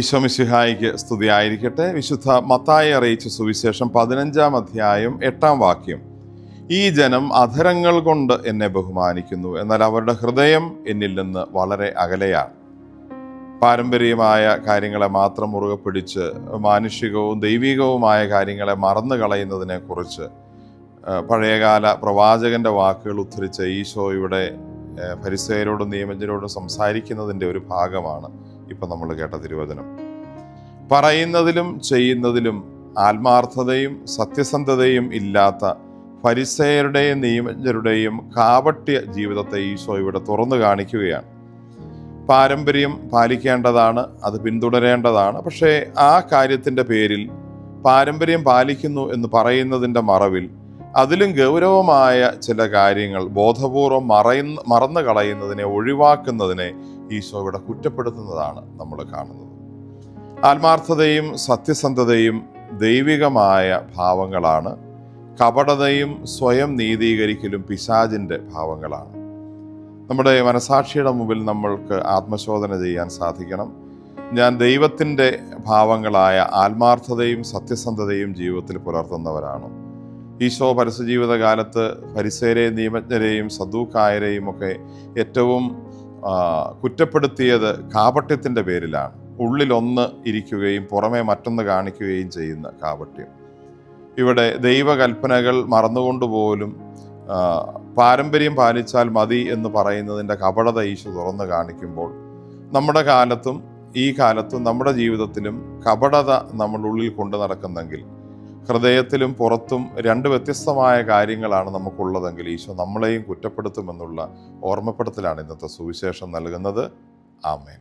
ഈശോ മിശിഹായിക്ക് സ്തുതിയായിരിക്കട്ടെ. വിശുദ്ധ മത്തായി അറിയിച്ച സുവിശേഷം 15-ാം അധ്യായം 8-ാം വാക്യം. ഈ ജനം അധരങ്ങൾ കൊണ്ട് എന്നെ ബഹുമാനിക്കുന്നു, എന്നാൽ അവരുടെ ഹൃദയം എന്നിൽ നിന്ന് വളരെ അകലെയാണ്. പാരമ്പര്യമായ കാര്യങ്ങളെ മാത്രം മുറുകെ പിടിച്ച് മാനുഷികവും ദൈവികവുമായ കാര്യങ്ങളെ മറന്നു കളയുന്നതിനെ കുറിച്ച് പഴയകാല പ്രവാചകന്റെ വാക്കുകൾ ഉദ്ധരിച്ച ഈശോ ഇവിടെ ഫരിസേയരോടും നിയമജ്ഞരോടും സംസാരിക്കുന്നതിൻ്റെ ഒരു ഭാഗമാണ് ഇപ്പം നമ്മൾ കേട്ട തിരുവചനം. പറയുന്നതിലും ചെയ്യുന്നതിലും ആത്മാർത്ഥതയും സത്യസന്ധതയും ഇല്ലാത്ത ഫരിസേയരുടെയും നിയമജ്ഞരുടെയും കാപട്യ ജീവിതത്തെ ഈശോ ഇവിടെ തുറന്നു കാണിക്കുകയാണ്. പാരമ്പര്യം പാലിക്കേണ്ടതാണ്, അത് പിന്തുടരേണ്ടതാണ്. പക്ഷേ ആ കാര്യത്തിൻ്റെ പേരിൽ പാരമ്പര്യം പാലിക്കുന്നു എന്ന് പറയുന്നതിൻ്റെ മറവിൽ അതിലും ഗൗരവമായ ചില കാര്യങ്ങൾ ബോധപൂർവം മറന്നു കളയുന്നതിനെ, ഒഴിവാക്കുന്നതിനെ ഈശോ ഇവിടെ കുറ്റപ്പെടുത്തുന്നതാണ് നമ്മൾ കാണുന്നത്. ആത്മാർത്ഥതയും സത്യസന്ധതയും ദൈവികമായ ഭാവങ്ങളാണ്. കപടതയും സ്വയം നീതീകരിക്കലും പിശാചിൻ്റെ ഭാവങ്ങളാണ്. നമ്മുടെ മനസാക്ഷിയുടെ മുമ്പിൽ നമ്മൾക്ക് ആത്മശോധന ചെയ്യാൻ സാധിക്കണം. ഞാൻ ദൈവത്തിൻ്റെ ഭാവങ്ങളായ ആത്മാർത്ഥതയും സത്യസന്ധതയും ജീവിതത്തിൽ പുലർത്തുന്നവരാണ്. ഈശോ പരസ്യജീവിതകാലത്ത് ഫരിസേയരെയും നിയമജ്ഞരെയും സദൂക്കായരെയും ഒക്കെ ഏറ്റവും കുറ്റപ്പെടുത്തിയത് കാപട്യത്തിൻ്റെ പേരിലാണ്. ഉള്ളിലൊന്ന് ഇരിക്കുകയും പുറമെ മറ്റൊന്ന് കാണിക്കുകയും ചെയ്യുന്ന കാപട്യം. ഇവിടെ ദൈവകൽപ്പനകൾ മറന്നുകൊണ്ടുപോലും പാരമ്പര്യം പാലിച്ചാൽ മതി എന്ന് പറയുന്നതിൻ്റെ കപടത ഈശോ തുറന്ന് കാണിക്കുമ്പോൾ നമ്മുടെ കാലത്തും ഈ കാലത്തും നമ്മുടെ ജീവിതത്തിലും കപടത നമ്മുടെ ഉള്ളിൽ കൊണ്ടു നടക്കുന്നെങ്കിൽ, ഹൃദയത്തിലും പുറത്തും രണ്ട് വ്യത്യസ്തമായ കാര്യങ്ങളാണ് നമുക്കുള്ളതെങ്കിൽ ഈശോ നമ്മളെയും കുറ്റപ്പെടുത്തുമെന്നുള്ള ഓർമ്മപ്പെടുത്തലാണ് ഇന്നത്തെ സുവിശേഷം നൽകുന്നത്. ആമേൻ.